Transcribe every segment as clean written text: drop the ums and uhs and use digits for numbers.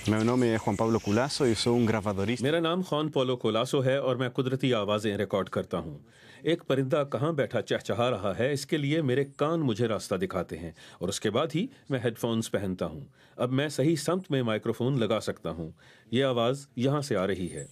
Meu nome é Juan Pablo Culasso e sou gravadorista. मेरा नाम ख़ॉन पोलो कोलासो है और मैं कुदरती आवाज़ें रिकॉर्ड करता हूँ। एक परिंदा कहाँ बैठा चहचहा रहा है, इसके लिए मेरे कान मुझे रास्ता दिखाते हैं और उसके बाद ही मैं हेडफोन्स पहनता हूँ। अब मैं सही समत में माइक्रोफोन लगा सकता हूँ। ये आवाज़ यहाँ से आ रही है।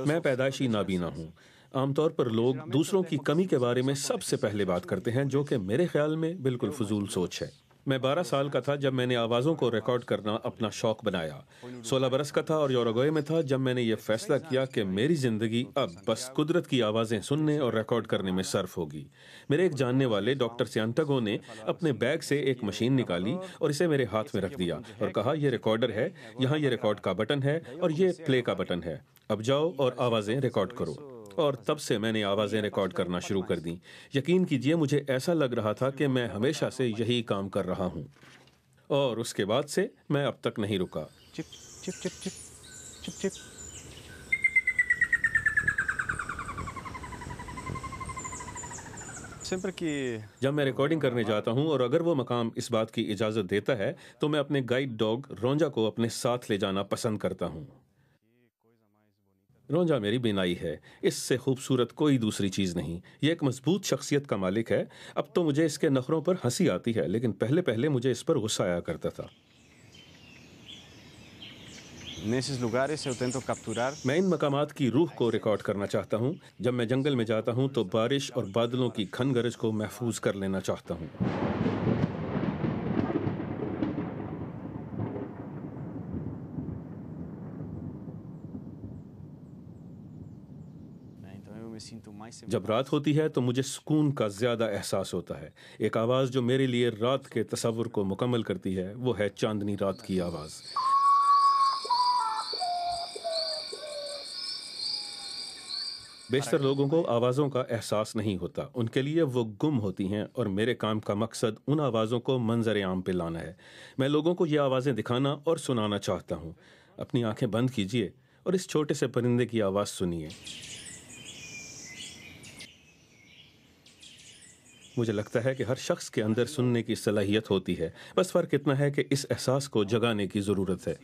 मैं पैदाइशी नाबीना हूँ। आमतौर पर लोग दूसरों की कमी के बारे में सबसे पहले बात करते हैं, जो कि मेरे ख्याल में बिल्कुल फजूल सोच है। मैं 12 साल का था जब मैंने आवाज़ों को रिकॉर्ड करना अपना शौक बनाया। 16 बरस का था और यूरुग्वे में था जब मैंने ये फैसला किया कि मेरी ज़िंदगी अब बस कुदरत की आवाज़ें सुनने और रिकॉर्ड करने में सर्फ होगी। मेरे एक जानने वाले डॉक्टर सियांटगो ने अपने बैग से एक मशीन निकाली और इसे मेरे हाथ में रख दिया और कहा, ये रिकॉर्डर है, यहाँ ये रिकॉर्ड का बटन है और ये प्ले का बटन है। अब जाओ और आवाज़ें रिकॉर्ड करो। और तब से मैंने आवाज़ें रिकॉर्ड करना शुरू कर दी। यकीन कीजिए, मुझे ऐसा लग रहा था कि मैं हमेशा से यही काम कर रहा हूँ और उसके बाद से मैं अब तक नहीं रुका। Chip, chip, chip, chip, chip, chip. Sempre que जब मैं रिकॉर्डिंग करने जाता हूँ और अगर वो मकाम इस बात की इजाज़त देता है तो मैं अपने गाइड डॉग रोंजा को अपने साथ ले जाना पसंद करता हूँ। रोंजा मेरी बिनाई है, इससे खूबसूरत कोई दूसरी चीज़ नहीं। ये एक मजबूत शख्सियत का मालिक है। अब तो मुझे इसके नखरों पर हंसी आती है, लेकिन पहले पहले मुझे इस पर गुस्सा आया करता था। nesses lugares eu tento capturar मैं इन मकामात की रूह को रिकॉर्ड करना चाहता हूँ। जब मैं जंगल में जाता हूँ तो बारिश और बादलों की खन गरज को महफूज कर लेना चाहता हूँ। então eu me sinto mais जब रात होती है तो मुझे सुकून का ज़्यादा एहसास होता है। एक आवाज़ जो मेरे लिए रात के तसव्वुर को मुकम्मल करती है, वो है चांदनी रात की आवाज़। बेशतर लोगों को आवाज़ों का एहसास नहीं होता, उनके लिए वो गुम होती हैं और मेरे काम का मकसद उन आवाज़ों को मंजर आम पे लाना है। मैं लोगों को ये आवाज़ें दिखाना और सुनाना चाहता हूँ। अपनी आंखें बंद कीजिए और इस छोटे से परिंदे की आवाज़ सुनिए। मुझे लगता है कि हर शख्स के अंदर सुनने की सलाहियत होती है, बस फ़र्क इतना है कि इस एहसास को जगाने की ज़रूरत है।